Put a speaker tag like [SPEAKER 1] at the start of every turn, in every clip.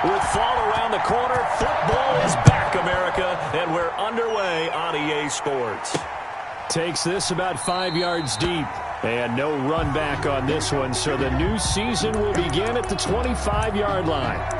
[SPEAKER 1] With fall around the corner, football is back, America, and we're underway on EA Sports.
[SPEAKER 2] Takes this about 5 yards deep, and no run back on this one, so the new season will begin at the 25-yard line.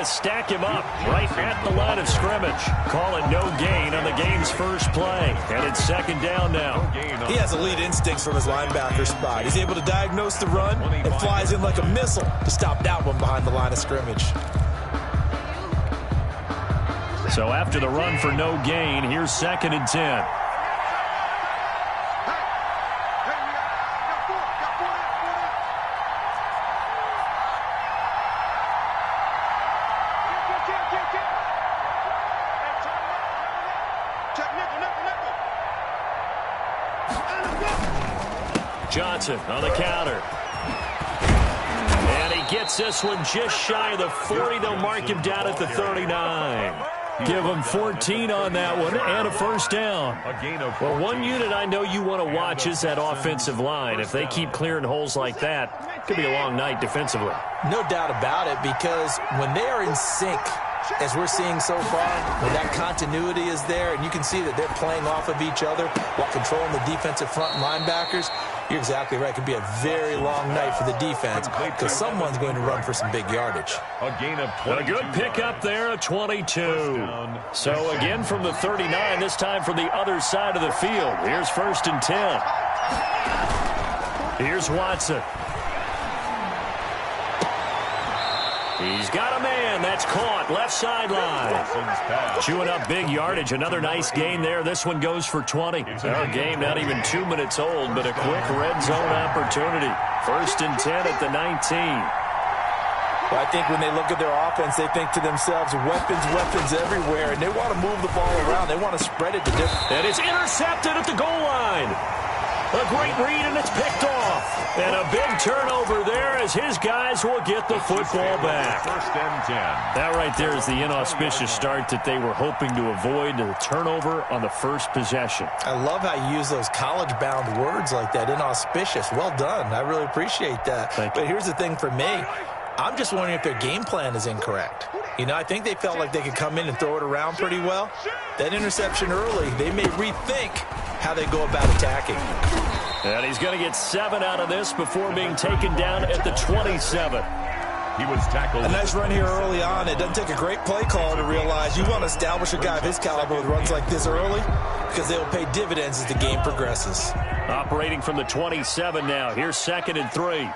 [SPEAKER 2] Stack him up right at the line of scrimmage. Call it no gain on the game's first play. And it's second down now.
[SPEAKER 3] He has elite instincts from his linebacker spot. He's able to diagnose the run and flies in like a missile to stop that one behind the line of scrimmage.
[SPEAKER 1] So after the run for no gain, here's 2nd and 10. Johnson on the counter. And he gets this one just shy of the 40. They'll mark him down at the 39. Give him 14 on that one and a first down. Well, one unit I know you want to watch is that offensive line. If they keep clearing holes like that, it could be a long night defensively.
[SPEAKER 3] No doubt about it, because when they are in sync, as we're seeing so far, when that continuity is there, and you can see that they're playing off of each other while controlling the defensive front linebackers, you're exactly right. It could be a very long night for the defense because someone's going to run for some big yardage.
[SPEAKER 1] A gain of 20. A good pickup there, a 22. So again from the 39, this time from the other side of the field. Here's 1st and 10. Here's Watson. He's got a man. That's caught. Left sideline. Chewing up big yardage. Another nice gain there. This one goes for 20. Our game not even 2 minutes old, but a quick red zone opportunity. 1st and 10 at the 19.
[SPEAKER 3] Well, I think when they look at their offense, they think to themselves, weapons everywhere, and they want to move the ball around. They want to spread it to different.
[SPEAKER 1] And it's intercepted at the goal line. A great read, and it's picked off. And a big turnover there as his guys will get the football back. 1st and 10. That right there is the inauspicious start that they were hoping to avoid, the turnover on the first possession.
[SPEAKER 3] I love how you use those college-bound words like that, inauspicious. Well done. I really appreciate that. But here's the thing for me. I'm just wondering if their game plan is incorrect. You know, I think they felt like they could come in and throw it around pretty well. That interception early, they may rethink how they go about attacking.
[SPEAKER 1] And he's going to get 7 out of this before being taken down at the 27.
[SPEAKER 4] He was tackled.
[SPEAKER 3] A nice run here early on. It doesn't take a great play call to realize you want to establish a guy of his caliber with runs like this early because they will pay dividends as the game progresses.
[SPEAKER 1] Operating from the 27 now. Here's 2nd and 3.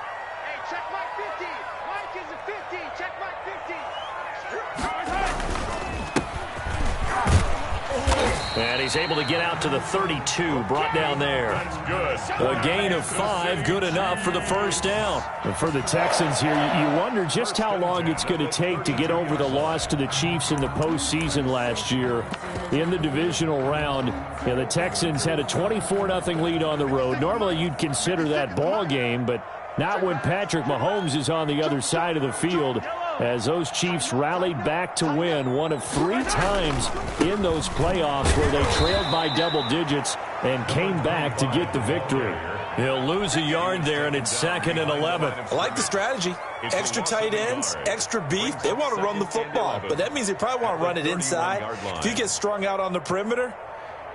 [SPEAKER 1] And he's able to get out to the 32, brought down there. A gain of 5, good enough for the first down.
[SPEAKER 2] And for the Texans here, you wonder just how long it's going to take to get over the loss to the Chiefs in the postseason last year. In the divisional round, the Texans had a 24-0 lead on the road. Normally you'd consider that ball game, but not when Patrick Mahomes is on the other side of the field, as those Chiefs rallied back to win one of 3 times in those playoffs where they trailed by double digits and came back to get the victory.
[SPEAKER 1] He'll lose a yard there, and it's 2nd and 11.
[SPEAKER 3] I like the strategy. Extra tight ends, extra beef. They want to run the football, but that means they probably want to run it inside. If you get strung out on the perimeter,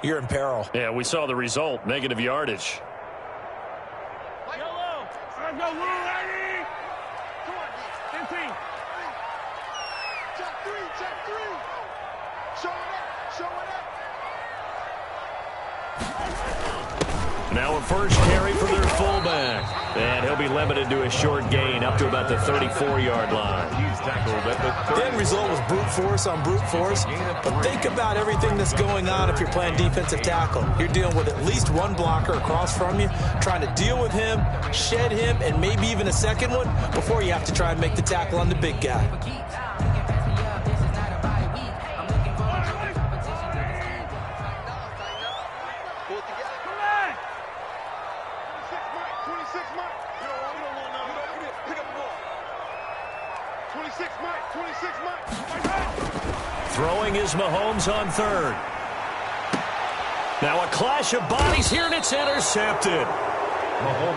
[SPEAKER 3] you're in peril.
[SPEAKER 1] Yeah, we saw the result, negative yardage. Now a first carry for their fullback. And he'll be limited to a short gain up to about the 34-yard line.
[SPEAKER 3] The end result was brute force on brute force. But think about everything that's going on if you're playing defensive tackle. You're dealing with at least one blocker across from you, trying to deal with him, shed him, and maybe even a second one before you have to try and make the tackle on the big guy.
[SPEAKER 1] Throwing is Mahomes on third. Now a clash of bodies here, and it's intercepted.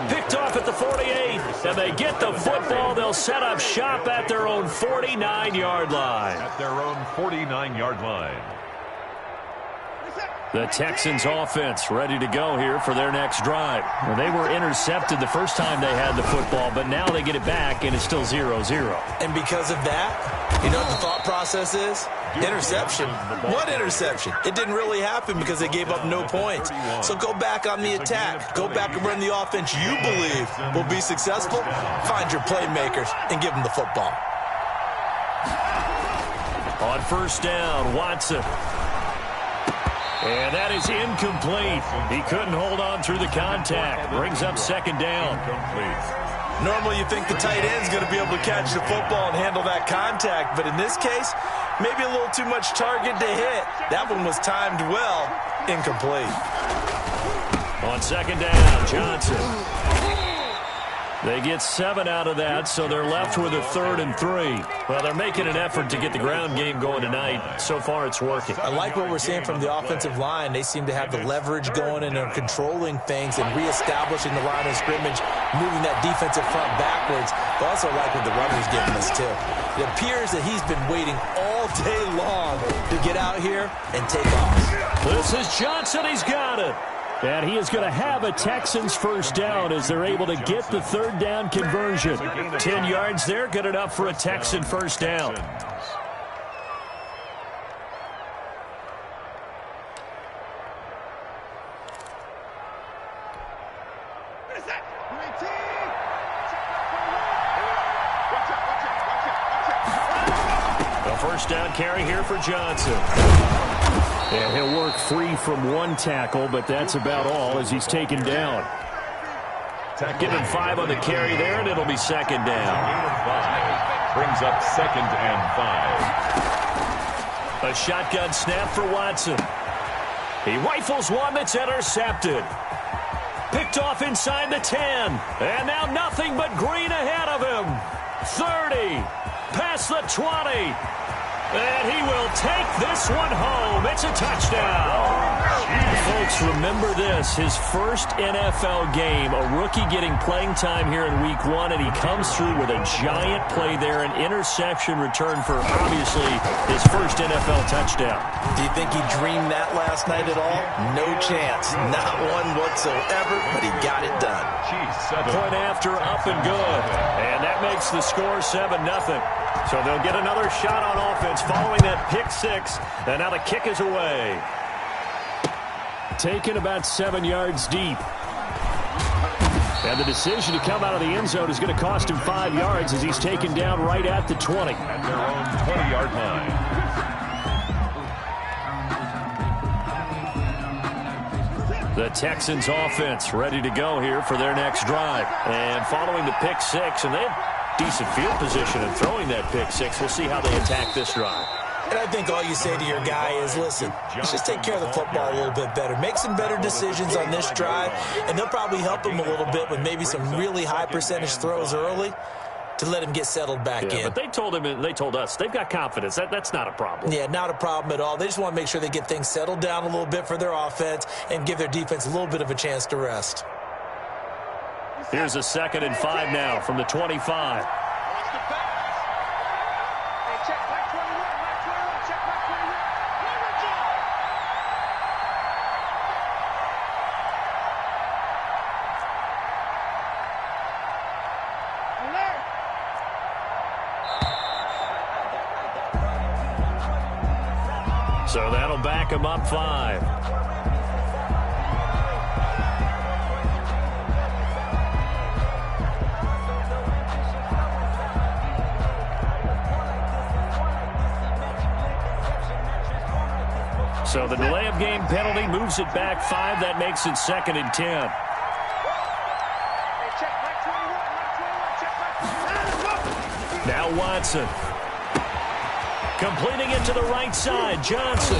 [SPEAKER 1] Picked off at the 48, and they get the football. They'll set up shop at their own 49-yard line.
[SPEAKER 4] At their own 49-yard line.
[SPEAKER 1] The Texans offense ready to go here for their next drive. Well, they were intercepted the first time they had the football, but now they get it back, and it's still 0-0.
[SPEAKER 3] And because of that, you know what the thought process is? Interception. What interception? It didn't really happen because they gave up no points. So go back on the attack. Go back and run the offense you believe will be successful. Find your playmakers and give them the football.
[SPEAKER 1] On first down, Watson. And that is incomplete. He couldn't hold on through the contact. Brings up second down.
[SPEAKER 3] Normally you think the tight end's going to be able to catch the football and handle that contact, but in this case, maybe a little too much target to hit. That one was timed well. Incomplete.
[SPEAKER 1] On second down, Johnson. They get 7 out of that, so they're left with a 3rd and 3. Well, they're making an effort to get the ground game going tonight. So far, it's working.
[SPEAKER 3] I like what we're seeing from the offensive line. They seem to have the leverage going, and they're controlling things and reestablishing the line of scrimmage, moving that defensive front backwards. But also like what the runner's giving us, too. It appears that he's been waiting all day long to get out here and take off.
[SPEAKER 1] This is Johnson. He's got it. And he is going to have a Texans first down as they're able to get the 3rd down conversion. 10 yards there, good enough for a Texan first down. A first down carry here for Johnson. And he'll work free from one tackle, but that's about all as he's taken down. Give him 5 on the carry there, and it'll be second down.
[SPEAKER 4] Brings up 2nd and 5.
[SPEAKER 1] A shotgun snap for Watson. He rifles one that's intercepted. Picked off inside the 10. And now nothing but green ahead of him. 30. Past the 20. And he will take this one home. It's a touchdown. Folks, remember this. His first NFL game, a rookie getting playing time here in week 1, and he comes through with a giant play there, an interception return for, obviously, his first NFL touchdown.
[SPEAKER 3] Do you think he dreamed that last night at all? No chance. Not one whatsoever, but he got it done.
[SPEAKER 1] Point after, up and good. And that makes the score 7-0. So they'll get another shot on offense following that pick 6. And now the kick is away. Taken about 7 yards deep. And the decision to come out of the end zone is going to cost him 5 yards as he's taken down right at the 20.
[SPEAKER 4] At their own 20-yard line.
[SPEAKER 1] The Texans offense ready to go here for their next drive. And following the pick 6, and they have decent field position in throwing that pick 6. We'll see how they attack this drive.
[SPEAKER 3] And I think all you say to your guy is, listen, let's just take care of the football a little bit better. Make some better decisions on this drive, and they'll probably help him a little bit with maybe some really high percentage throws early to let him get settled back in.
[SPEAKER 1] But they told him, and they told us, they've got confidence. That's not a problem.
[SPEAKER 3] Yeah, not a problem at all. They just want to make sure they get things settled down a little bit for their offense and give their defense a little bit of a chance to rest.
[SPEAKER 1] Here's a 2nd and 5 now from the 25. So that'll back him up 5.
[SPEAKER 2] So the delay of game penalty moves it back 5. That makes it 2nd and 10. Now Watson. Completing it to the right side. Johnson.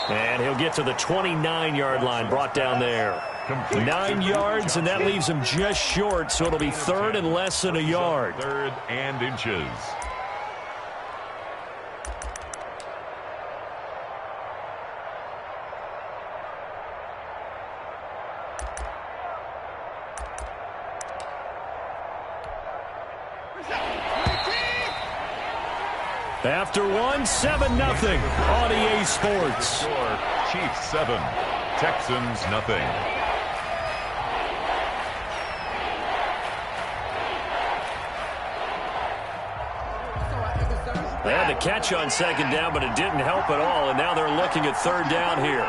[SPEAKER 2] And he'll get to the 29-yard line, brought down there. 9 yards, and that leaves him just short, so it'll be 3rd and less than a yard.
[SPEAKER 4] 3rd and inches.
[SPEAKER 2] After 1, 7-0 on EA Sports.
[SPEAKER 4] Score, Chiefs 7, Texans nothing.
[SPEAKER 2] They had the catch on 2nd down, but it didn't help at all, and now they're looking at 3rd down here.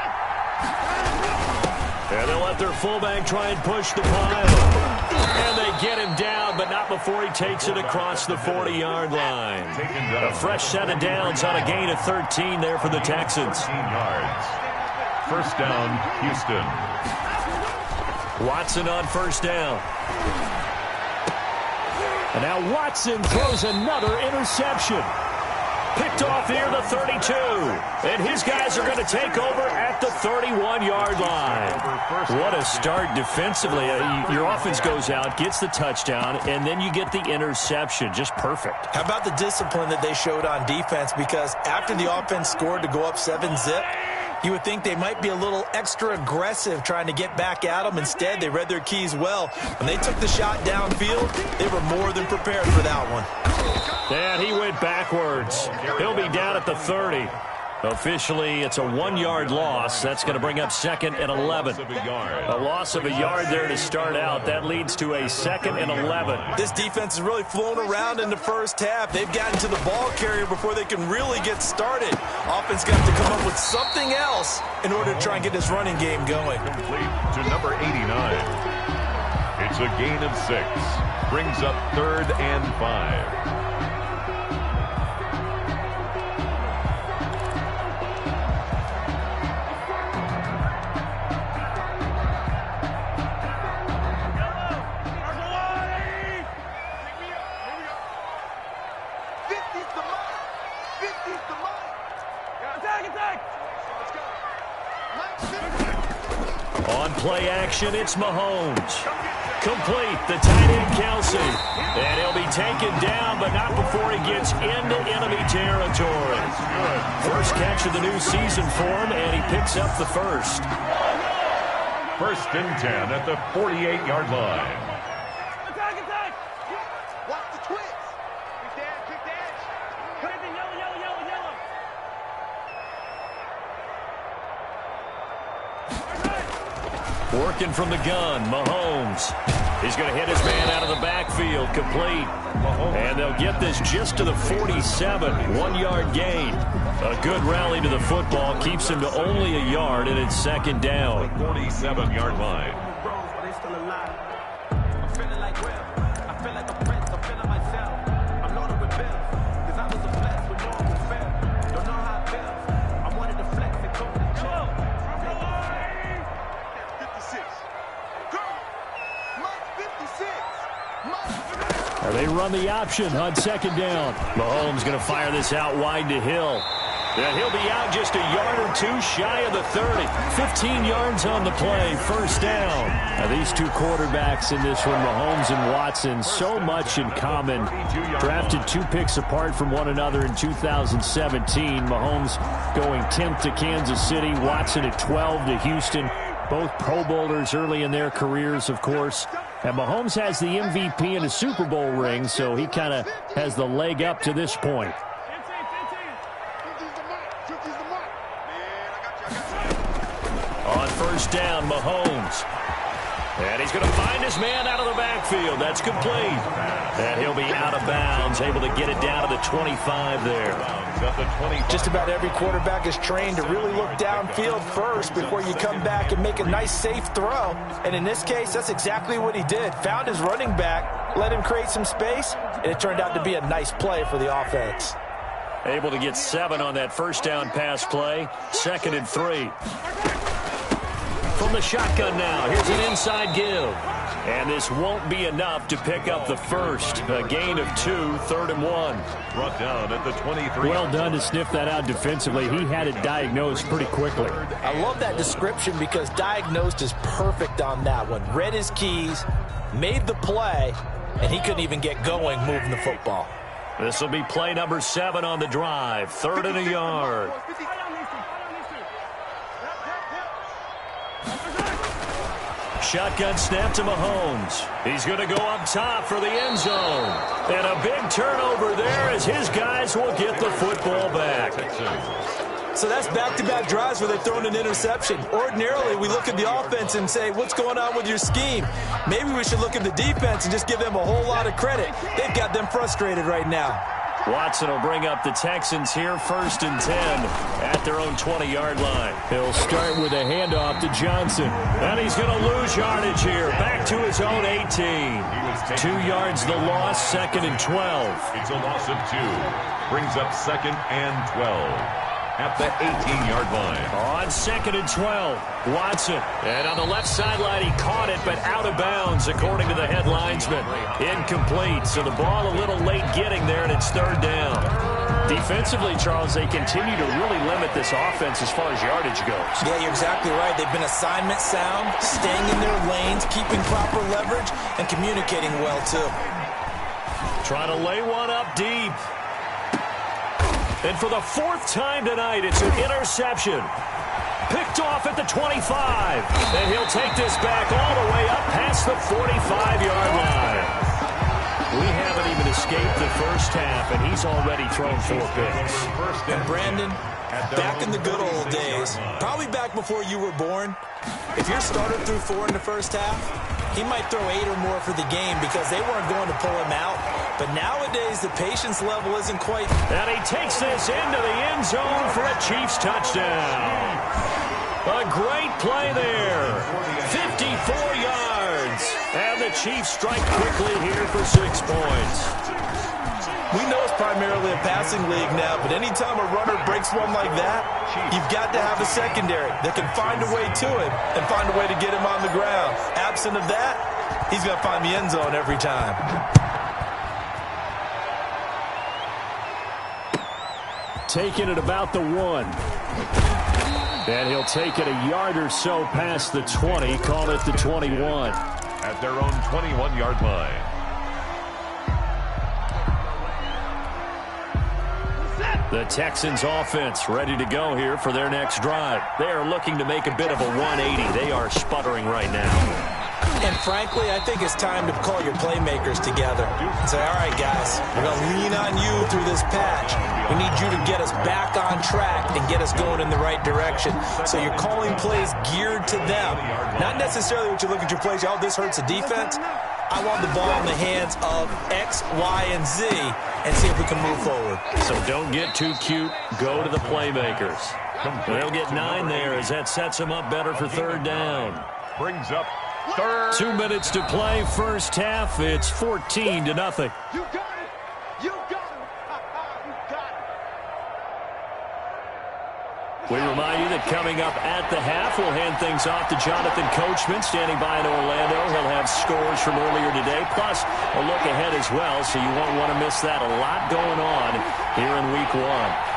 [SPEAKER 2] And they'll let their fullback try and push the pile. And they get him down, but not before he takes it across the 40-yard line. A fresh set of downs on a gain of 13 there for the Texans.
[SPEAKER 4] 13 yards. 1st down, Houston.
[SPEAKER 2] Watson on 1st down. And now Watson throws another interception. Picked off near the 32. And his guys are going to take over at the 31-yard line. What a start defensively. Your offense goes out, gets the touchdown, and then you get the interception. Just perfect.
[SPEAKER 3] How about the discipline that they showed on defense? Because after the offense scored to go up 7-zip, you would think they might be a little extra aggressive trying to get back at them. Instead, they read their keys well. When they took the shot downfield, they were more than prepared for that one.
[SPEAKER 2] And he went backwards. He'll be down at the 30. Officially, it's a 1-yard loss. That's going to bring up 2nd and 11. A loss of a yard there to start out. That leads to a 2nd and 11.
[SPEAKER 3] This defense has really flown around in the first half. They've gotten to the ball carrier before they can really get started. Offense got to come up with something else in order to try and get this running game going.
[SPEAKER 4] Complete to number 89. It's a gain of 6. Brings up 3rd and 5.
[SPEAKER 2] On play action, it's Mahomes. Complete, the tight end Kelsey. And he'll be taken down, but not before he gets into enemy territory. First catch of the new season for him, and he picks up the first.
[SPEAKER 4] 1st and 10 at the 48-yard line.
[SPEAKER 5] Watch the twist. Kick the edge. Cut it in yellow.
[SPEAKER 2] Working from the gun, Mahomes. He's going to hit his man out of the backfield, complete. And they'll get this just to the 47, 1-yard gain. A good rally to the football keeps him to only a yard, and it's 2nd down.
[SPEAKER 4] 47-yard line.
[SPEAKER 2] They run the option on 2nd down. Mahomes going to fire this out wide to Hill. And he'll be out just a yard or 2 shy of the 30. 15 yards on the play, 1st down. Now these two quarterbacks in this one, Mahomes and Watson, so much in common. Drafted 2 picks apart from one another in 2017. Mahomes going 10th to Kansas City, Watson at 12 to Houston. Both Pro Bowlers early in their careers, of course. And Mahomes has the MVP and a Super Bowl ring, so he kind of has the leg up to this point. On 1st down, Mahomes. And he's going to find his man out of the backfield. That's complete. And he'll be out of bounds, able to get it down to the 25 there.
[SPEAKER 3] Just about every quarterback is trained to really look downfield first before you come back and make a nice, safe throw. And in this case, that's exactly what he did. Found his running back, let him create some space, and it turned out to be a nice play for the offense.
[SPEAKER 1] Able to get 7 on that first down pass play. 2nd and 3. From the shotgun now, here's an inside give. And this won't be enough to pick up the first. A gain of 2, 3rd and 1.
[SPEAKER 4] Brought down at the 23.
[SPEAKER 2] Well done to sniff that out defensively. He had it diagnosed pretty quickly.
[SPEAKER 3] I love that description because diagnosed is perfect on that one. Read his keys, made the play, and he couldn't even get going moving the football.
[SPEAKER 1] This will be play number 7 on the drive. 3rd and a yard. Shotgun snap to Mahomes. He's going to go up top for the end zone. And a big turnover there as his guys will get the football back.
[SPEAKER 3] So that's back-to-back drives where they've thrown an interception. Ordinarily, we look at the offense and say, what's going on with your scheme? Maybe we should look at the defense and just give them a whole lot of credit. They've got them frustrated right now.
[SPEAKER 1] Watson will bring up the Texans here, 1st and 10 at their own 20-yard line.
[SPEAKER 2] He'll start with a handoff to Johnson.
[SPEAKER 1] And he's going to lose yardage here, back to his own 18. 2 yards the loss, 2nd and 12.
[SPEAKER 4] It's a loss of 2. Brings up 2nd and 12. At the 18-yard line.
[SPEAKER 1] On 2nd and 12, Watson. And on the left sideline, he caught it, but out of bounds, according to the head linesman. Incomplete, so the ball a little late getting there, and it's 3rd down. Defensively, Charles, they continue to really limit this offense as far as yardage goes.
[SPEAKER 3] Yeah, you're exactly right. They've been assignment sound, staying in their lanes, keeping proper leverage, and communicating well, too.
[SPEAKER 1] Trying to lay one up deep. And for the 4th time tonight, it's an interception. Picked off at the 25. And he'll take this back all the way up past the 45-yard line. We haven't even escaped the first half, and he's already thrown 4 picks.
[SPEAKER 3] And Brandon, back in the good old days, probably back before you were born, if your starter threw 4 in the first half, he might throw 8 or more for the game because they weren't going to pull him out. But nowadays, the patience level isn't quite.
[SPEAKER 1] And he takes this into the end zone for a Chiefs touchdown. A great play there. 54 yards. And the Chiefs strike quickly here for 6 points.
[SPEAKER 3] We know it's primarily a passing league now, but anytime a runner breaks one like that, you've got to have a secondary that can find a way to him and find a way to get him on the ground. Absent of that, he's going to find the end zone every time.
[SPEAKER 2] Taking it about the 1. And he'll take it a yard or so past the 20, call it the 21.
[SPEAKER 4] At their own 21-yard line.
[SPEAKER 1] The Texans offense ready to go here for their next drive. They are looking to make a bit of a 180. They are sputtering right now.
[SPEAKER 3] And frankly, I think it's time to call your playmakers together and say, all right, guys, we're going to lean on you through this patch. We need you to get us back on track and get us going in the right direction. So you're calling plays geared to them. Not necessarily what you look at your plays, oh, this hurts the defense. I want the ball in the hands of X, Y, and Z and see if we can move forward.
[SPEAKER 1] So don't get too cute. Go to the playmakers. They'll get 9 there as that sets them up better for 3rd down.
[SPEAKER 4] Brings up 3rd.
[SPEAKER 1] 2 minutes to play, first half. It's 14-0.
[SPEAKER 5] You got it. You got it. You got it.
[SPEAKER 1] We remind you that coming up at the half, we'll hand things off to Jonathan Coachman, standing by in Orlando. He'll have scores from earlier today, plus a look ahead as well, so you won't want to miss that. A lot going on here in Week 1.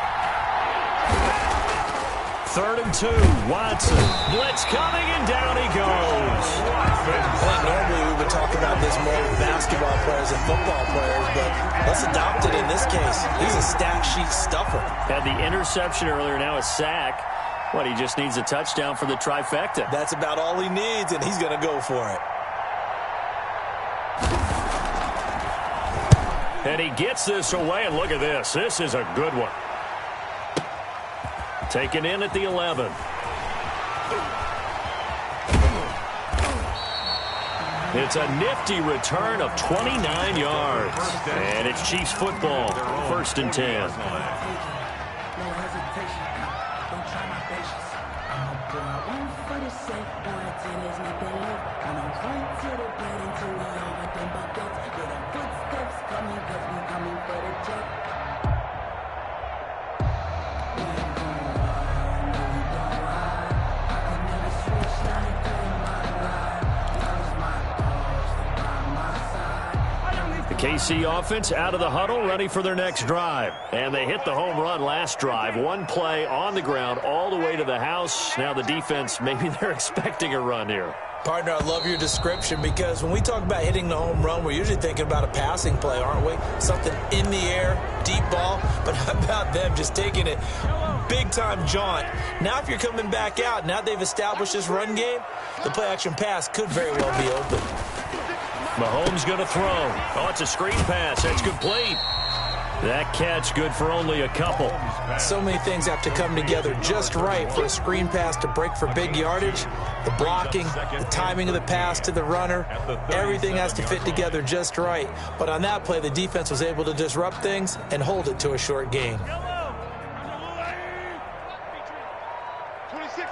[SPEAKER 1] 3rd and 2, Watson. Blitz coming, and down he goes.
[SPEAKER 3] I think normally we would talk about this more with basketball players and football players, but let's adopt it in this case. He's a stat sheet stuffer.
[SPEAKER 1] Had the interception earlier, now a sack. What, he just needs a touchdown for the trifecta.
[SPEAKER 3] That's about all he needs, and he's going to go for it.
[SPEAKER 1] And he gets this away, and look at this. This is a good one. Taken in at the 11. It's a nifty return of 29 yards. And it's Chiefs football, 1st and 10.
[SPEAKER 2] KC offense out of the huddle, ready for their next drive. And they hit the home run last drive. One play on the ground all the way to the house. Now the defense, maybe they're expecting a run here.
[SPEAKER 3] Partner, I love your description because when we talk about hitting the home run, we're usually thinking about a passing play, aren't we? Something in the air, deep ball. But how about them just taking it big-time jaunt? Now if you're coming back out, now they've established this run game, the play-action pass could very well be open.
[SPEAKER 2] Mahomes going to throw. Oh, it's a screen pass. That's complete. That catch good for only a couple.
[SPEAKER 3] So many things have to come together just right for a screen pass to break for big yardage. The blocking, the timing of the pass to the runner, everything has to fit together just right. But on that play, the defense was able to disrupt things and hold it to a short gain.
[SPEAKER 5] 26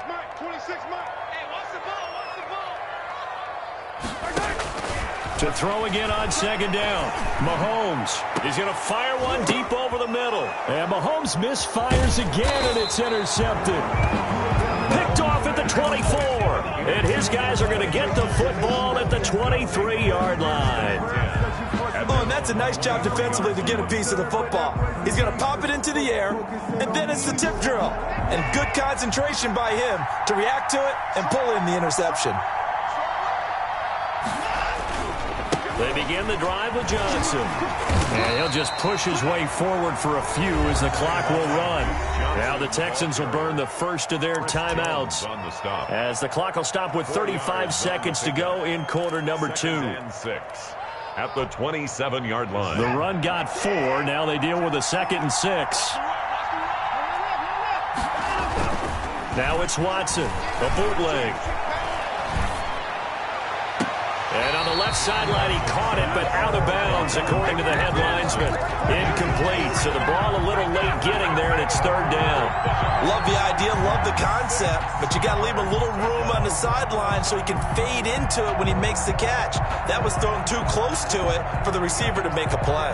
[SPEAKER 5] Mike, 26 Mike. Hey, what's the ball? What's the ball?
[SPEAKER 2] To throw again on second down. Mahomes. He's going to fire one deep over the middle. And Mahomes misfires again, and it's intercepted. Picked off at the 24. And his guys are going to get the football at the 23-yard line.
[SPEAKER 3] Oh, and that's a nice job defensively to get a piece of the football. He's going to pop it into the air, and then it's the tip drill. And good concentration by him to react to it and pull in the interception.
[SPEAKER 2] They begin the drive with Johnson. And he'll just push his way forward for a few as the clock will run. Now the Texans will burn the first of their timeouts as the clock will stop with 35 seconds to go in quarter number 2.
[SPEAKER 4] At the 27-yard line.
[SPEAKER 2] The run got 4. Now they deal with a 2nd and 6. Now it's Watson, a bootleg. And on the left sideline, he caught it, but out of bounds, according to the head linesman. Incomplete, so the ball a little late getting there, and it's 3rd down.
[SPEAKER 3] Love the idea, love the concept, but you got to leave a little room on the sideline so he can fade into it when he makes the catch. That was thrown too close to it for the receiver to make a play.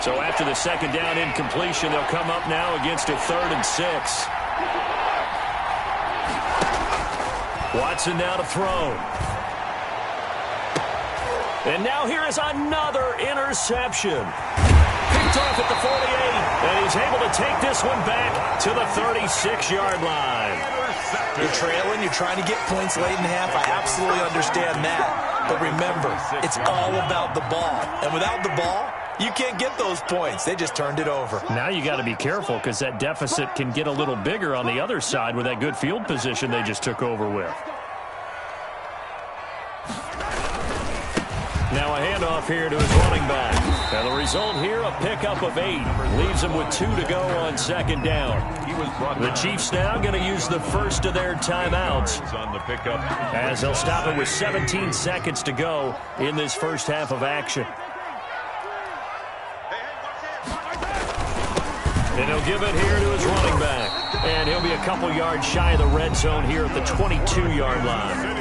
[SPEAKER 2] So after the 2nd down incompletion, they'll come up now against a 3rd and 6. Watson now to throw. And now here is another interception. Picked off at the 48, and he's able to take this one back to the 36-yard line.
[SPEAKER 3] You're trailing, you're trying to get points late in the half. I absolutely understand that. But remember, it's all about the ball. And without the ball, you can't get those points. They just turned it over.
[SPEAKER 2] Now you got to be careful because that deficit can get a little bigger on the other side with that good field position they just took over with. Now a handoff here to his running back. And the result here, a pickup of 8. Leaves him with 2 to go on 2nd down. The Chiefs now going to use the first of their timeouts as they'll stop it with 17 seconds to go in this first half of action. And he'll give it here to his running back. And he'll be a couple yards shy of the red zone here at the 22-yard line.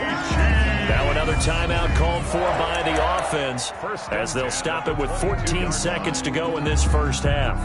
[SPEAKER 2] Now another timeout called for by the offense as they'll stop it with 14 seconds to go in this first half.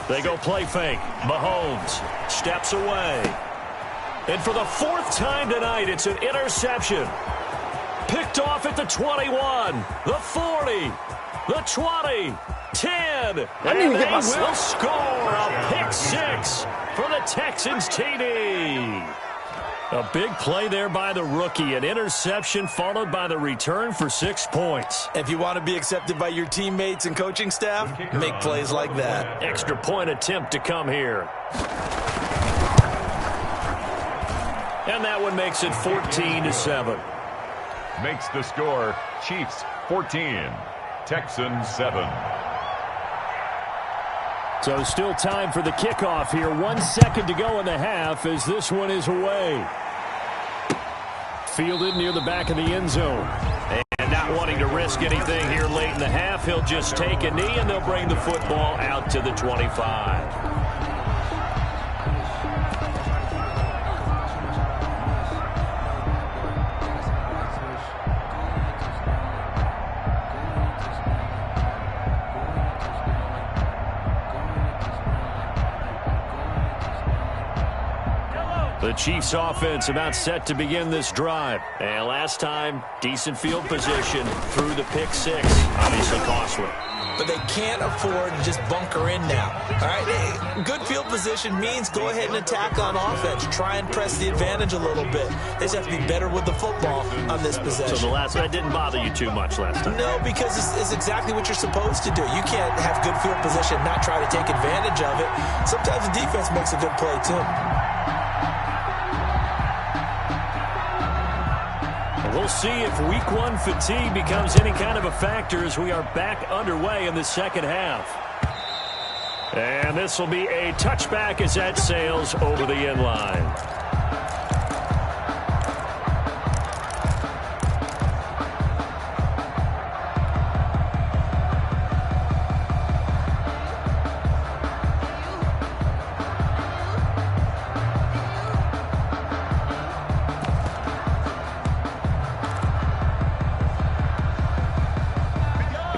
[SPEAKER 2] They go play fake. Mahomes steps away. And for the 4th time tonight, it's an interception. Picked off at the 21, the 40, the 20, 10. And they will score a pick 6 for the Texans TD. A big play there by the rookie. An interception followed by the return for 6 points.
[SPEAKER 3] If you want to be accepted by your teammates and coaching staff, make plays like that.
[SPEAKER 2] Extra point attempt to come here. And that one makes it 14-7.
[SPEAKER 4] makes the score Chiefs 14, Texans 7.
[SPEAKER 2] So still time for the kickoff here. 1 second to go in the half as this one is away. Fielded near the back of the end zone.
[SPEAKER 1] And not wanting to risk anything here late in the half, he'll just take a knee and they'll bring the football out to the 25. The Chiefs offense about set to begin this drive. And last time, decent field position through the pick six. Obviously costly.
[SPEAKER 3] But they can't afford to just bunker in now. All right, good field position means go ahead and attack on offense. Try and press the advantage a little bit. They just have to be better with the football on this possession.
[SPEAKER 1] So that didn't bother you too much last time?
[SPEAKER 3] No, because it's exactly what you're supposed to do. You can't have good field position and not try to take advantage of it. Sometimes the defense makes a good play too.
[SPEAKER 1] We'll see if week one fatigue becomes any kind of a factor as we are back underway in the second half. And this will be a touchback as that sails over the end line.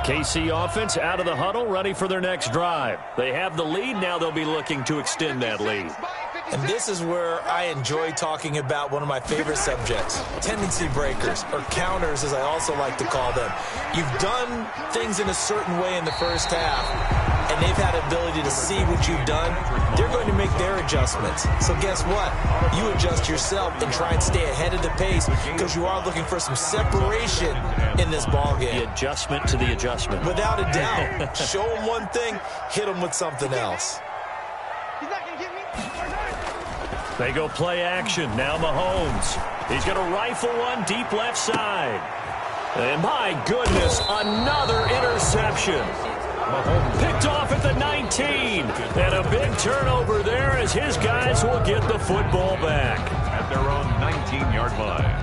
[SPEAKER 1] KC offense out of the huddle, ready for their next drive. They have the lead. Now they'll be looking to extend that lead.
[SPEAKER 3] And this is where I enjoy talking about one of my favorite subjects, tendency breakers, or counters as I also like to call them. You've done things in a certain way in the first half, and they've had ability to see what you've done. They're going to make their adjustments. So guess what? You adjust yourself and try and stay ahead of the pace because you are looking for some separation in this ballgame.
[SPEAKER 1] The adjustment to the adjustment.
[SPEAKER 3] Without a doubt. Show them one thing, hit them with something else.
[SPEAKER 5] He's not going to get me.
[SPEAKER 1] They go play action. Now Mahomes. He's going to rifle one deep left side. And my goodness, another interception. Mahomes picked off at the 19. And a big turnover there as his guys will get the football back.
[SPEAKER 4] At their own 19-yard line.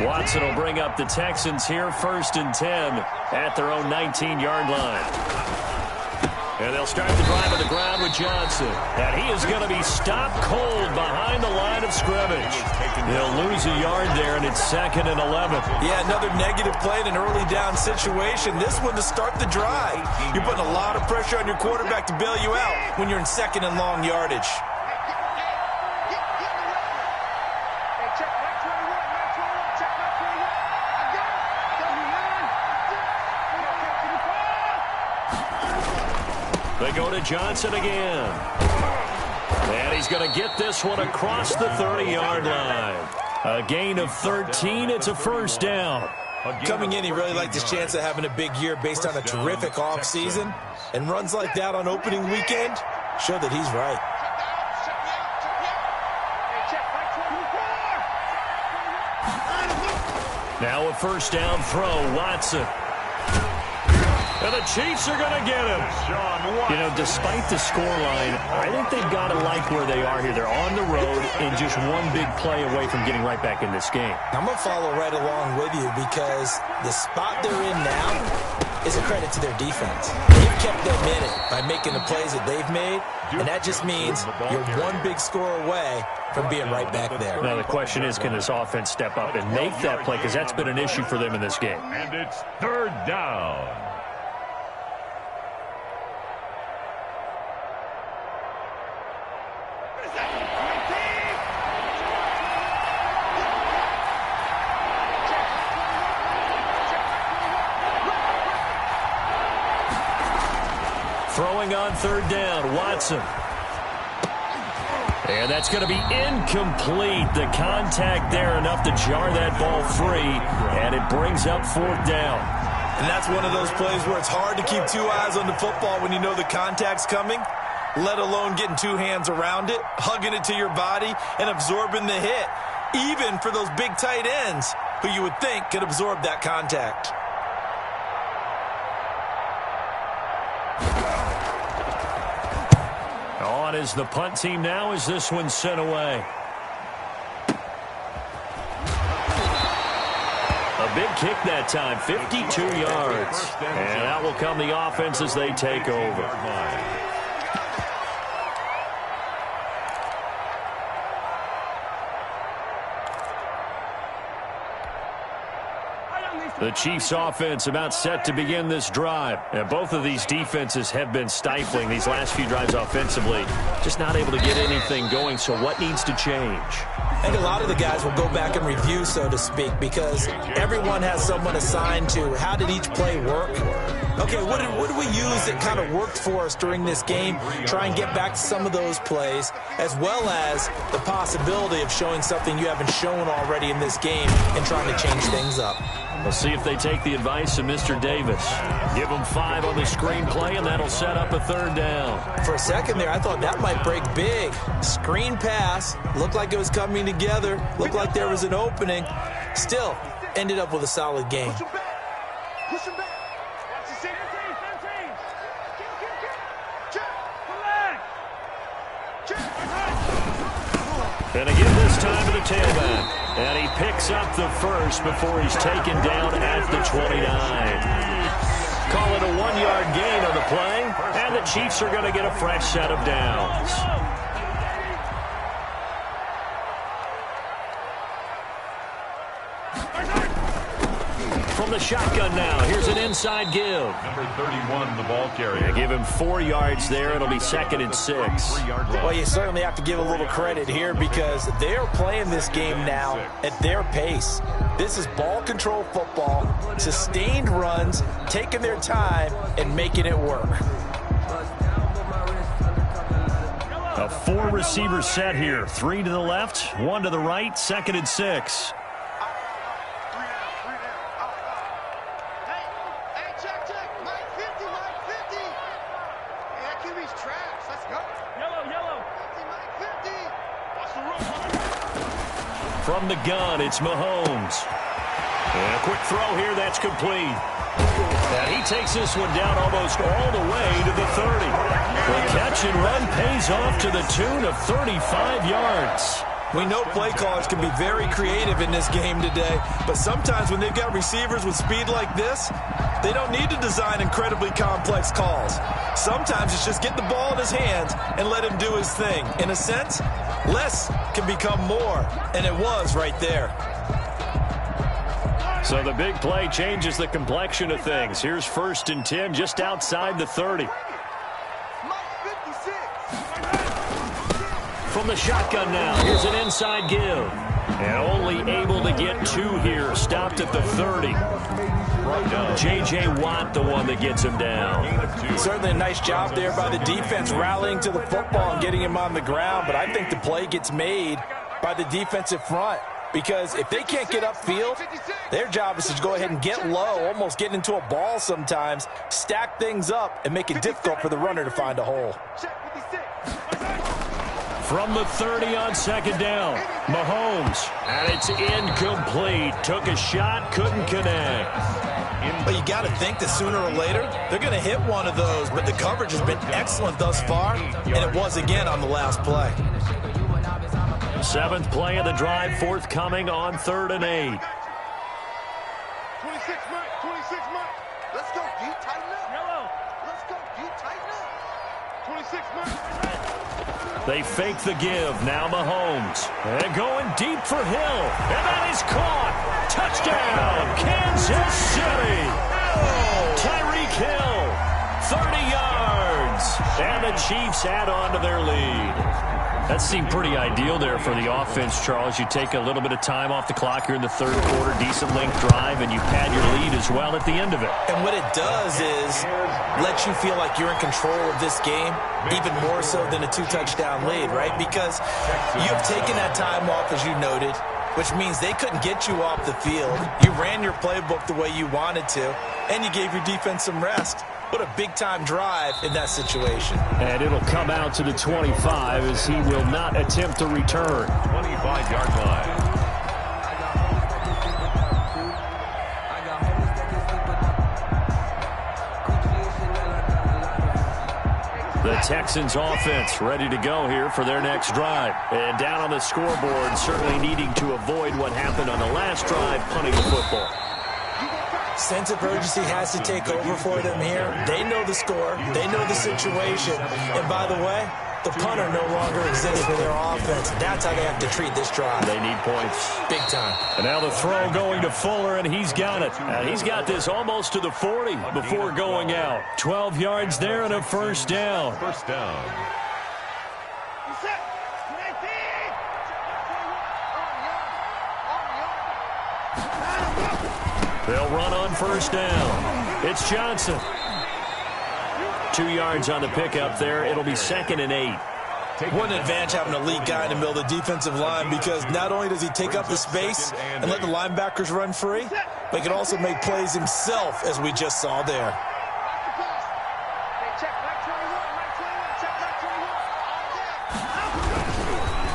[SPEAKER 1] Watson will bring up the Texans here, 1st and 10 at their own 19-yard line. And they'll start the drive on the ground with Johnson. And he is going to be stopped cold behind the line of scrimmage. They'll lose a yard there, and it's 2nd and 11.
[SPEAKER 3] Yeah, another negative play in an early down situation. This one to start the drive. You're putting a lot of pressure on your quarterback to bail you out when you're in 2nd and long yardage.
[SPEAKER 1] They go to Johnson again. And he's going to get this one across the 30-yard line. A gain of 13. It's a 1st down.
[SPEAKER 3] Coming in, he really liked his chance of having a big year based on a terrific offseason. And runs like that on opening weekend show that he's right.
[SPEAKER 1] Now a 1st down throw, Watson. And the Chiefs are going to get him. You know, despite the scoreline, I think they've got to like where they are here. They're on the road and just one big play away from getting right back in this game.
[SPEAKER 3] I'm going to follow right along with you because the spot they're in now is a credit to their defense. They've kept them in it by making the plays that they've made, and that just means you're one big score away from being right back there.
[SPEAKER 1] Now, the question is, can this offense step up and make that play? Because that's been an issue for them in this game.
[SPEAKER 4] And it's 3rd down.
[SPEAKER 1] Throwing on 3rd down, Watson. And that's going to be incomplete. The contact there enough to jar that ball free, and it brings up 4th down.
[SPEAKER 3] And that's one of those plays where it's hard to keep 2 eyes on the football when you know the contact's coming, let alone getting 2 hands around it, hugging it to your body, and absorbing the hit. Even for those big tight ends, who you would think could absorb that contact.
[SPEAKER 2] On is the punt team now as this one's sent away. A big kick that time, 52 yards. And that will come the offense as they take over. The Chiefs offense about set to begin this drive. And both of these defenses have been stifling these last few drives offensively. Just not able to get anything going, so what needs to change?
[SPEAKER 3] I think a lot of the guys will go back and review, so to speak, because everyone has someone assigned to how did each play work. Okay, what did we use that kind of worked for us during this game? Try and get back to some of those plays, as well as the possibility of showing something you haven't shown already in this game and trying to change things up.
[SPEAKER 2] We'll see if they take the advice of Mr. Davis. Give them 5 on the screen play, and that'll set up a 3rd down.
[SPEAKER 3] For a second there, I thought that might break big. Screen pass. Looked like it was coming together. Looked like there was an opening. Still, ended up with a solid game.
[SPEAKER 5] Push him back. Push him back. That's the same team.
[SPEAKER 2] And again this time to the tailback. And he picks up the first before he's taken down at the 29. Call it a 1-yard gain on the play. And the Chiefs are going to get a fresh set of downs. From the shotgun now, here's an inside give.
[SPEAKER 4] Number 31, the ball carrier.
[SPEAKER 2] Give him 4 yards there. It'll be 2nd and 6.
[SPEAKER 3] Well, you certainly have to give a little credit here because they're playing this game now at their pace. This is ball control football, sustained runs, taking their time and making it work.
[SPEAKER 2] A 4-receiver set here. 3 to the left, 1 to the right, 2nd and 6. From the gun, it's Mahomes. And a quick throw here, that's complete. And he takes this one down almost all the way to the 30. The catch and run pays off to the tune of 35 yards.
[SPEAKER 3] We know play callers can be very creative in this game today, but sometimes when they've got receivers with speed like this, they don't need to design incredibly complex calls. Sometimes it's just get the ball in his hands and let him do his thing. In a sense, less can become more, and it was right there.
[SPEAKER 2] So the big play changes the complexion of things. Here's 1st and 10 just outside the 30. From the shotgun now, here's an inside give. And only able to get 2 here, stopped at the 30. J.J. Watt, the one that gets him down.
[SPEAKER 3] Certainly a nice job there by the defense rallying to the football and getting him on the ground, but I think the play gets made by the defensive front because if they can't get upfield, their job is to go ahead and get low, almost get into a ball sometimes, stack things up, and make it difficult for the runner to find a hole.
[SPEAKER 2] From the 30 on 2nd down, Mahomes, and it's incomplete. Took a shot, couldn't connect.
[SPEAKER 3] But you got to think that sooner or later, they're going to hit one of those, but the coverage has been excellent thus far, and it was again on the last play.
[SPEAKER 2] 7th play of the drive, forthcoming on 3rd and 8.
[SPEAKER 5] 26 Mike. Let's go, D, tighten up. Yellow. Let's go, D, tighten up. 26 Mike.
[SPEAKER 2] They fake the give. Now Mahomes. And going deep for Hill. And that is caught. Touchdown, Kansas City. Tyreek Hill, 30 yards. And the Chiefs add on to their lead. That seemed pretty ideal there for the offense, Charles. You take a little bit of time off the clock here in the 3rd quarter, decent length drive, and you pad your lead as well at the end of it.
[SPEAKER 3] And what it does is let you feel like you're in control of this game, even more so than a 2-touchdown lead, right? Because you've taken that time off, as you noted, which means they couldn't get you off the field. You ran your playbook the way you wanted to, and you gave your defense some rest. What a big-time drive in that situation.
[SPEAKER 2] And it'll come out to the 25 as he will not attempt to return.
[SPEAKER 4] 25-yard line.
[SPEAKER 2] The Texans offense ready to go here for their next drive. And down on the scoreboard, certainly needing to avoid what happened on the last drive, punting the football.
[SPEAKER 3] Sense of urgency has to take over for them here. They know the score. They know the situation. And by the way, the punter no longer exists for their offense. That's how they have to treat this drive.
[SPEAKER 2] They need points.
[SPEAKER 3] Big time.
[SPEAKER 2] And now the throw going to Fuller, and he's got it. And he's got this almost to the 40 before going out. 12 yards there and a first down.
[SPEAKER 4] First down.
[SPEAKER 2] They'll run on first down. It's Johnson. 2 yards on the pickup there. It'll be 2nd and 8.
[SPEAKER 3] What an advantage having a lead guy in the middle of the defensive line, because not only does he take up the space and let the linebackers run free, but he can also make plays himself, as we just saw there.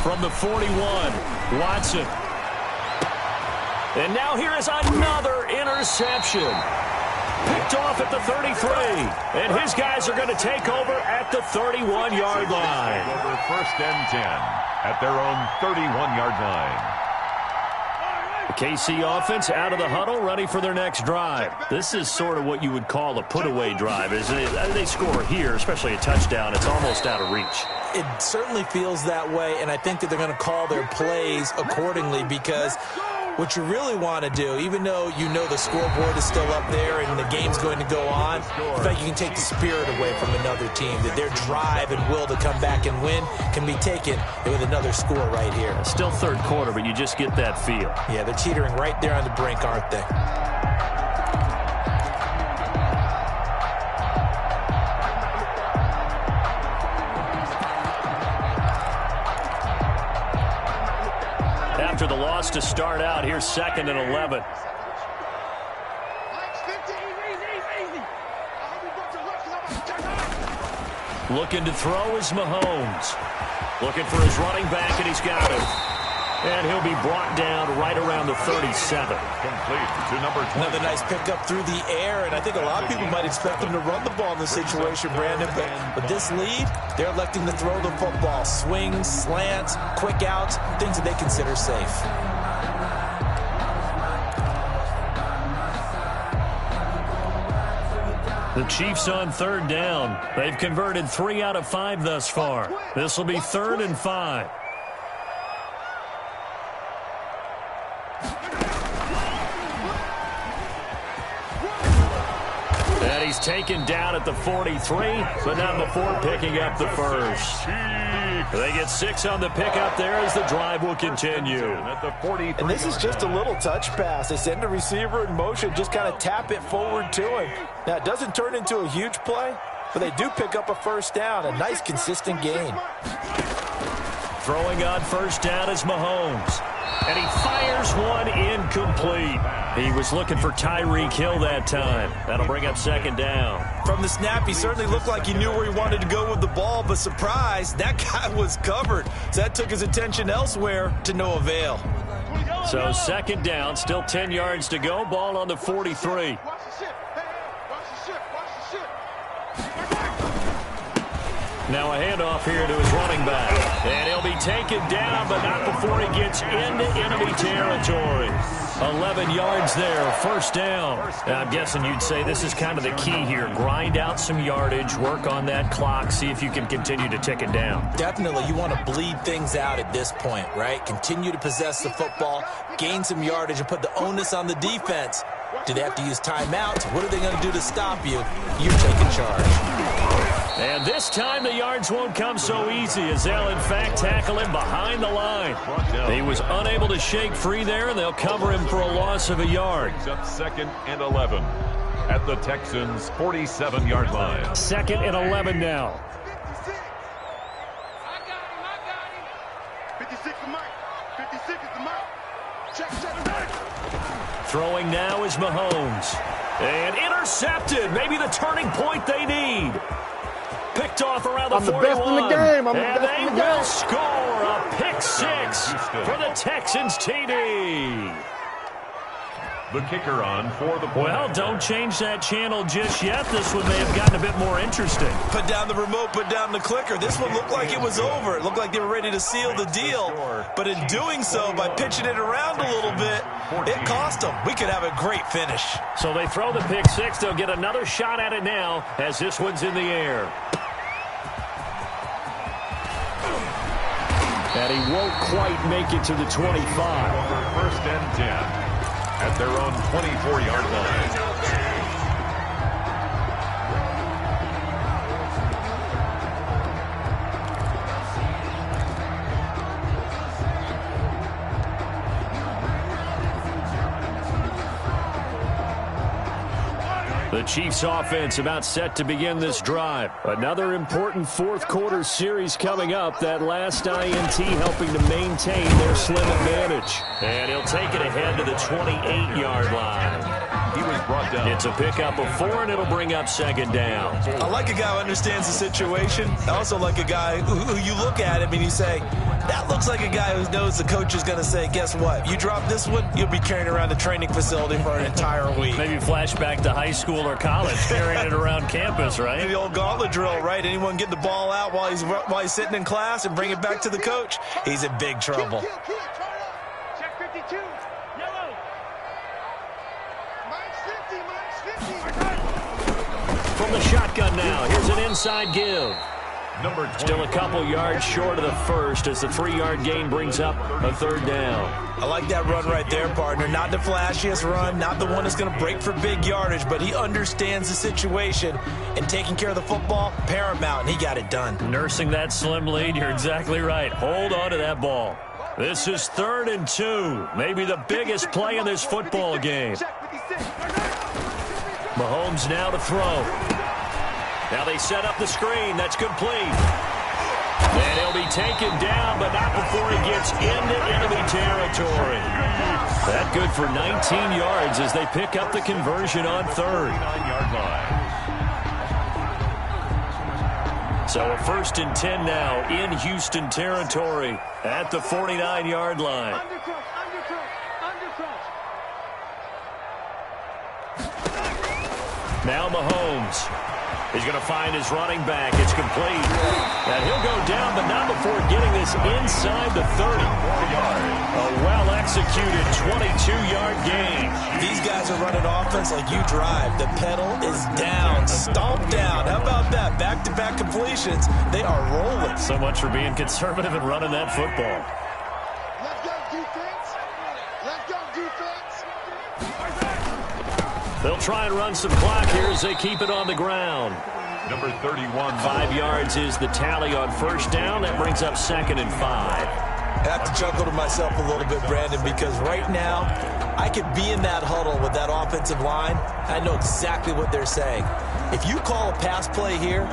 [SPEAKER 2] From the 41, Watson. And now here is another interception. Picked off at the 33. And his guys are going to take over at the 31-yard line.
[SPEAKER 4] Over 1st and 10 at their own 31-yard line.
[SPEAKER 2] The KC offense out of the huddle, ready for their next drive. This is sort of what you would call a put-away drive, isn't it? They score here, especially a touchdown. It's almost out of reach.
[SPEAKER 3] It certainly feels that way, and I think that they're going to call their plays accordingly, because what you really want to do, even though you know the scoreboard is still up there and the game's going to go on, in fact, you can take the spirit away from another team, that their drive and will to come back and win can be taken with another score right here.
[SPEAKER 2] Still third quarter, but you just get that feel.
[SPEAKER 3] Yeah, they're teetering right there on the brink, aren't they?
[SPEAKER 2] After the loss to start out, here's 2nd and 11. Looking to throw is Mahomes. Looking for his running back, and he's got him. And he'll be brought down right around the 37.
[SPEAKER 4] Complete to number 20.
[SPEAKER 3] Another nice pickup through the air, and I think a lot of people might expect them to run the ball in this situation, Brandon. But with this lead, they're electing to throw the football. Swings, slants, quick outs, things that they consider safe.
[SPEAKER 2] The Chiefs on 3rd down. They've converted 3 out of 5 thus far. This will be 3rd and 5. And he's taken down at the 43, but not before picking up the first. They get 6 on the pickup there as the drive will continue.
[SPEAKER 3] And this is just a little touch pass. They send the receiver in motion, just kind of tap it forward to him. Now, it doesn't turn into a huge play, but they do pick up a first down, a nice, consistent gain.
[SPEAKER 2] Throwing on first down is Mahomes. And he fires one incomplete. He was looking for Tyreek Hill that time. That'll bring up 2nd down.
[SPEAKER 3] From the snap, he certainly looked like he knew where he wanted to go with the ball, but surprise, that guy was covered. So that took his attention elsewhere to no avail.
[SPEAKER 2] So 2nd down, still 10 yards to go. Ball on the 43. Now a handoff here to his running back. And he'll be taken down, but not before he gets into enemy territory. 11 yards there, first down. Now, I'm guessing you'd say this is kind of the key here. Grind out some yardage, work on that clock, see if you can continue to tick it down.
[SPEAKER 3] Definitely, you want to bleed things out at this point, right? Continue to possess the football, gain some yardage, and put the onus on the defense. Do they have to use timeouts? What are they going to do to stop you? You're taking charge.
[SPEAKER 2] And this time the yards won't come so easy as they'll, in fact, tackle him behind the line. He was unable to shake free there, and they'll cover him for a loss of a yard.
[SPEAKER 4] Up 2nd and 11 at the Texans' 47-yard line.
[SPEAKER 2] 2nd and 11 now.
[SPEAKER 5] 56 is Mike. 56 is the Mike. Check.
[SPEAKER 2] Throwing now is Mahomes. And intercepted. Maybe the turning point they need. Picked off around the 41.
[SPEAKER 6] Best in the game.
[SPEAKER 2] And they will score a pick 6 for the Texans TD.
[SPEAKER 4] The kicker on for the point.
[SPEAKER 1] Well, don't change that channel just yet. This one may have gotten a bit more interesting.
[SPEAKER 3] Put down the remote, put down the clicker. This one looked like it was over. It looked like they were ready to seal the deal. But in doing so, by pitching it around a little bit, it cost them. We could have a great finish.
[SPEAKER 1] So they throw the pick six. They'll get another shot at it now as this one's in the air.
[SPEAKER 2] And he won't quite make it to the 25.
[SPEAKER 4] First and 10 at their own 24-yard line.
[SPEAKER 2] The Chiefs offense about set to begin this drive. Another important fourth quarter series coming up. That last INT helping to maintain their slim advantage.
[SPEAKER 1] And he'll take it ahead to the 28-yard line.
[SPEAKER 4] He was brought down.
[SPEAKER 1] It's a pickup of 4, and it'll bring up second down.
[SPEAKER 3] I like a guy who understands the situation. I also like a guy who you look at him and you say, that looks like a guy who knows the coach is going to say, guess what? You drop this one, you'll be carrying around the training facility for an entire week.
[SPEAKER 1] Maybe flashback to high school or college, carrying it around campus, right?
[SPEAKER 3] The old gauntlet drill, right? Anyone get the ball out while he's sitting in class and bring it back to the coach? He's in big trouble.
[SPEAKER 5] Check 52. Yellow. Minus 50.
[SPEAKER 1] From the shotgun now, here's an inside give.
[SPEAKER 4] Number 20.
[SPEAKER 1] Still a couple yards short of the first as the 3-yard gain brings up a third down.
[SPEAKER 3] I like that run right there, partner. Not the flashiest run, not the one that's going to break for big yardage, but he understands the situation, and taking care of the football, paramount, and he got it done.
[SPEAKER 1] Nursing that slim lead, you're exactly right. Hold on to that ball. This is 3rd and 2, maybe the biggest play in this football game. Mahomes now to throw. Now they set up the screen. That's complete. And he'll be taken down, but not before he gets into enemy territory. That good for 19 yards as they pick up the conversion on 3rd.
[SPEAKER 4] 9-yard line.
[SPEAKER 1] So a 1st and 10 now in Houston territory at the 49-yard line. Now Mahomes. He's going to find his running back. It's complete. And he'll go down, but not before getting this inside the 30. A well-executed 22-yard gain.
[SPEAKER 3] These guys are running offense like you drive. The pedal is down, stomped down. How about that? Back-to-back completions. They are rolling.
[SPEAKER 1] So much for being conservative and running that football.
[SPEAKER 5] Let's go defense. Let's go defense.
[SPEAKER 1] They'll try and run some clock here as they keep it on the ground.
[SPEAKER 4] Number 31.
[SPEAKER 1] 5 yards is the tally on first down. That brings up 2nd and 5.
[SPEAKER 3] I have to chuckle to myself a little bit, Brandon, because right now I could be in that huddle with that offensive line. I know exactly what they're saying. If you call a pass play here,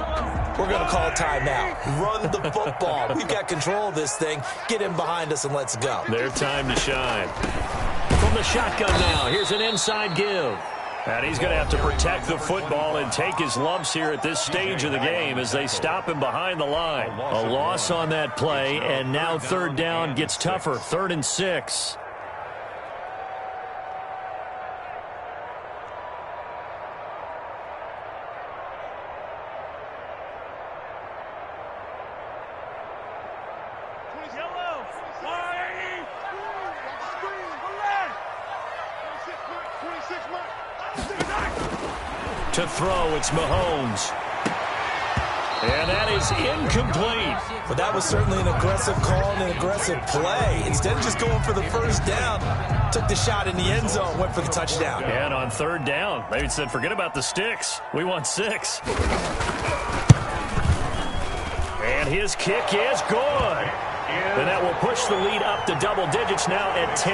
[SPEAKER 3] we're going to call a timeout. Run the football. We've got control of this thing. Get in behind us and let's go.
[SPEAKER 1] Their time to shine. From the shotgun now, here's an inside give. And he's going to have to protect the football and take his lumps here at this stage of the game as they stop him behind the line. A loss on that play, and now 3rd down gets tougher. 3rd and 6. To throw, it's Mahomes. And that is incomplete.
[SPEAKER 3] But that was certainly an aggressive call and an aggressive play. Instead of just going for the first down, took the shot in the end zone, went for the touchdown.
[SPEAKER 1] And on 3rd down, they said, forget about the sticks. We want 6. And his kick is good. And that will push the lead up to double digits now at 10.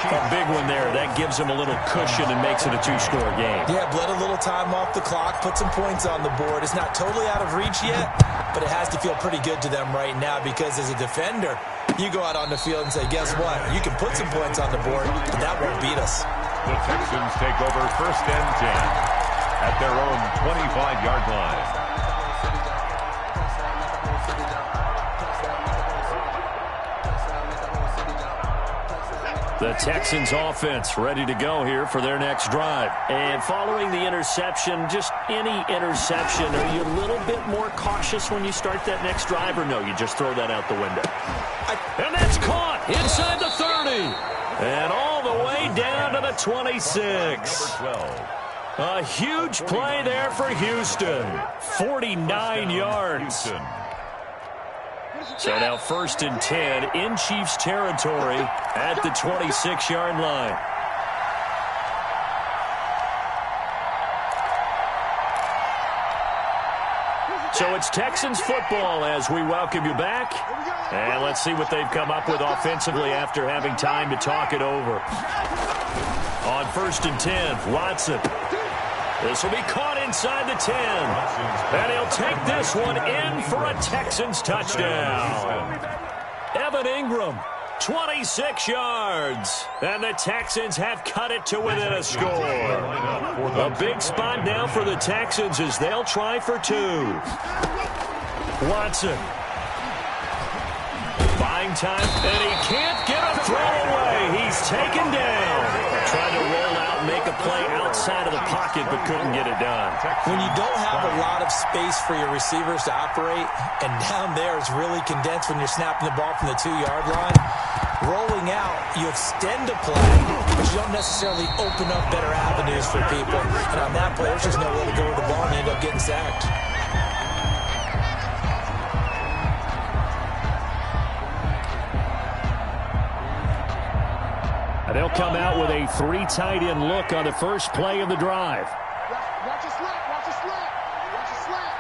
[SPEAKER 1] A big one there. That gives them a little cushion and makes it a 2-score game.
[SPEAKER 3] Yeah, bled a little time off the clock, put some points on the board. It's not totally out of reach yet, but it has to feel pretty good to them right now because as a defender, you go out on the field and say, guess what? You can put some points on the board, but that won't beat us.
[SPEAKER 4] The Texans take over 1st and 10 at their own 25-yard line.
[SPEAKER 2] The Texans offense ready to go here for their next drive.
[SPEAKER 1] And following the interception, just any interception, are you a little bit more cautious when you start that next drive, or no, you just throw that out the window? And that's caught inside the 30. And all the way down to the 26. A huge play there for Houston. 49 yards. So now 1st and 10 in Chiefs territory at the 26-yard line. So it's Texans football as we welcome you back. And let's see what they've come up with offensively after having time to talk it over. On 1st and 10, Watson. This will be caught inside the 10. And he'll take this one in for a Texans touchdown. Evan Ingram, 26 yards. And the Texans have cut it to within a score. A big spot now for the Texans as they'll try for 2. Watson. Buying time, and he can't get a throw away. He's taken down. Trying to roll out and make a play outside of the pocket, but couldn't get it done.
[SPEAKER 3] When you don't have a lot of space for your receivers to operate, and down there it's really condensed when you're snapping the ball from the 2-yard line, rolling out, you extend a play, but you don't necessarily open up better avenues for people. And on that play, there's just no way to go with the ball, and you end up getting sacked.
[SPEAKER 2] They'll come out with a 3 tight end look on the first play of the drive.
[SPEAKER 5] Watch a slant. Watch a slant. Watch a slant.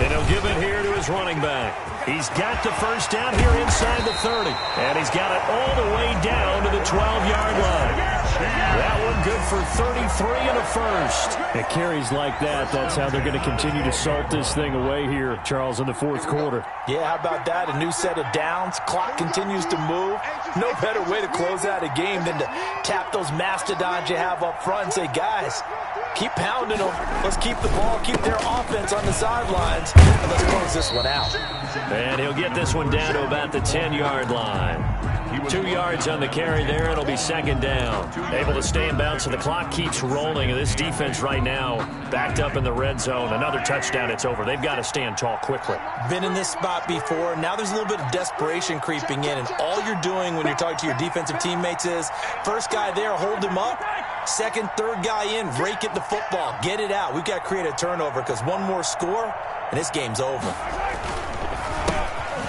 [SPEAKER 1] And he'll give it here to his running back. He's got the first down here inside the 30. And he's got it all the way down to the 12-yard line. That one good for 33 and a first.
[SPEAKER 2] It carries like that. That's how they're going to continue to salt this thing away here, Charles, in the 4th quarter.
[SPEAKER 3] Yeah, how about that? A new set of downs. Clock continues to move. No better way to close out a game than to tap those mastodons you have up front and say, guys, keep pounding them. Let's keep the ball, keep their offense on the sidelines, and let's close this one out.
[SPEAKER 1] And he'll get this one down to about the 10-yard line. 2 yards on the carry there. It'll be 2nd down. Able to stay in bounds, so the clock keeps rolling. This defense right now backed up in the red zone. Another touchdown, it's over. They've got to stand tall quickly.
[SPEAKER 3] Been in this spot before. Now there's a little bit of desperation creeping in, and all you're doing when you're talking to your defensive teammates is first guy there, hold him up. Second, third guy in, rake at the football. Get it out. We've got to create a turnover because one more score, and this game's over.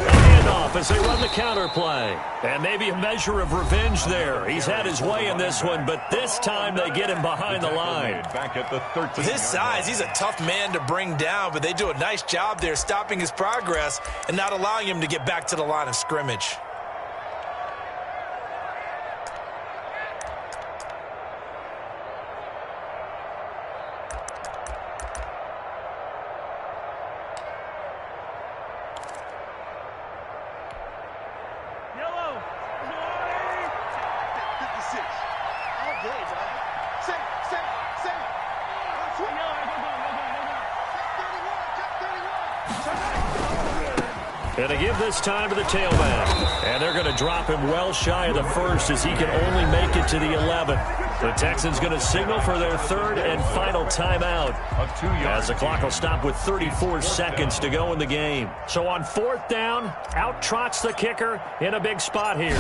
[SPEAKER 1] Handoff as they run the counter play. And maybe a measure of revenge there. He's had his way in this one, but this time they get him behind the line.
[SPEAKER 4] Back at the 13.
[SPEAKER 3] With his size, he's a tough man to bring down, but they do a nice job there stopping his progress and not allowing him to get back to the line of scrimmage.
[SPEAKER 1] And to give this time to the tailback. And they're going to drop him well shy of the first as he can only make it to the 11. The Texans going to signal for their 3rd and final timeout as the clock will stop with 34 seconds to go in the game. So on 4th down, out trots the kicker in a big spot here.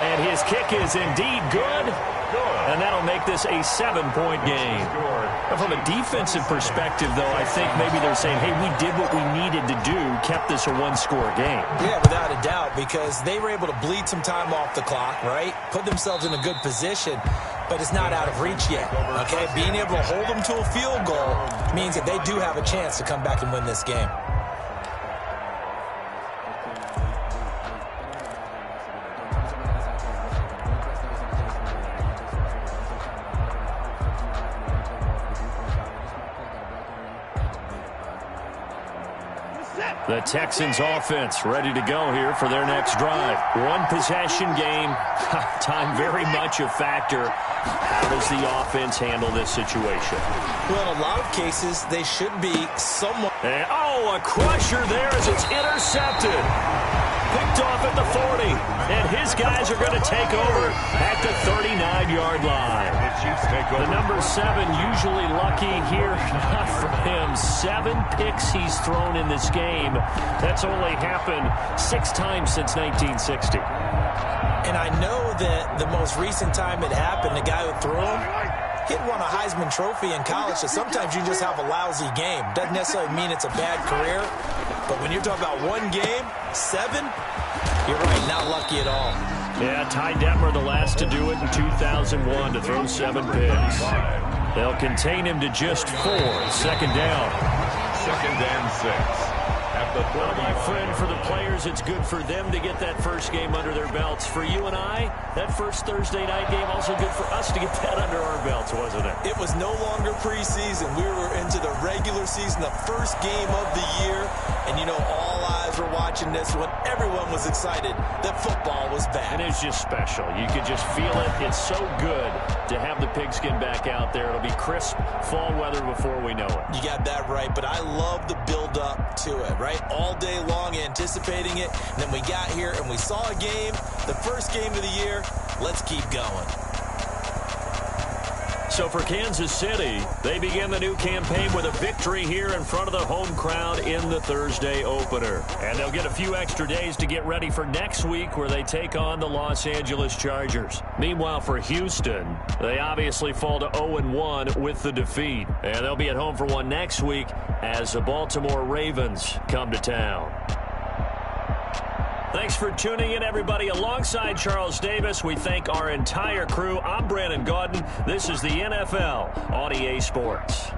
[SPEAKER 1] And his kick is indeed good. And that'll make this a 7-point game. From a defensive perspective, though, I think maybe they're saying, hey, we did what we needed to do, kept this a 1-score game.
[SPEAKER 3] Yeah, without a doubt, because they were able to bleed some time off the clock, right? Put themselves in a good position, but it's not out of reach yet, okay? Being able to hold them to a field goal means that they do have a chance to come back and win this game.
[SPEAKER 5] Set.
[SPEAKER 2] The Texans offense ready to go here for their next drive. One possession game. Time very much a factor. How does the offense handle this situation?
[SPEAKER 3] Well, in a lot of cases, they should be somewhat.
[SPEAKER 1] And, a crusher there as it's intercepted. Picked off at the 40. And his guys are going to take over at the 39-yard line. The number 7 usually lucky here. Not for him. 7 picks he's thrown in this game. That's only happened 6 times since 1960.
[SPEAKER 3] And I know that the most recent time it happened, the guy who threw him, he'd won a Heisman Trophy in college, so sometimes you just have a lousy game. Doesn't necessarily mean it's a bad career, but when you're talking about one game, 7, you're right, not lucky at all.
[SPEAKER 2] Yeah, Ty Detmer, the last to do it in 2001, to throw 7 picks. They'll contain him to just 4. Second down.
[SPEAKER 4] Second and 6.
[SPEAKER 1] Well, my friend, for the players, it's good for them to get that first game under their belts. For you and I, that first Thursday night game, also good for us to get that under our belts, wasn't it?
[SPEAKER 3] It was no longer preseason. We were into the regular season, the first game of the year. And, all eyes were watching this when everyone was excited that football was back.
[SPEAKER 1] And it's just special. You could just feel it. It's so good to have the pigskin back out there. It'll be crisp fall weather before we know it.
[SPEAKER 3] You got that right, but I love the build-up to it, right? All day long anticipating it. And then we got here and we saw a game, the first game of the year. Let's keep going.
[SPEAKER 1] So for Kansas City, they begin the new campaign with a victory here in front of the home crowd in the Thursday opener. And they'll get a few extra days to get ready for next week where they take on the Los Angeles Chargers. Meanwhile, for Houston, they obviously fall to 0-1 with the defeat. And they'll be at home for one next week as the Baltimore Ravens come to town. Thanks for tuning in, everybody. Alongside Charles Davis, we thank our entire crew. I'm Brandon Gaudin. This is the NFL on EA Sports.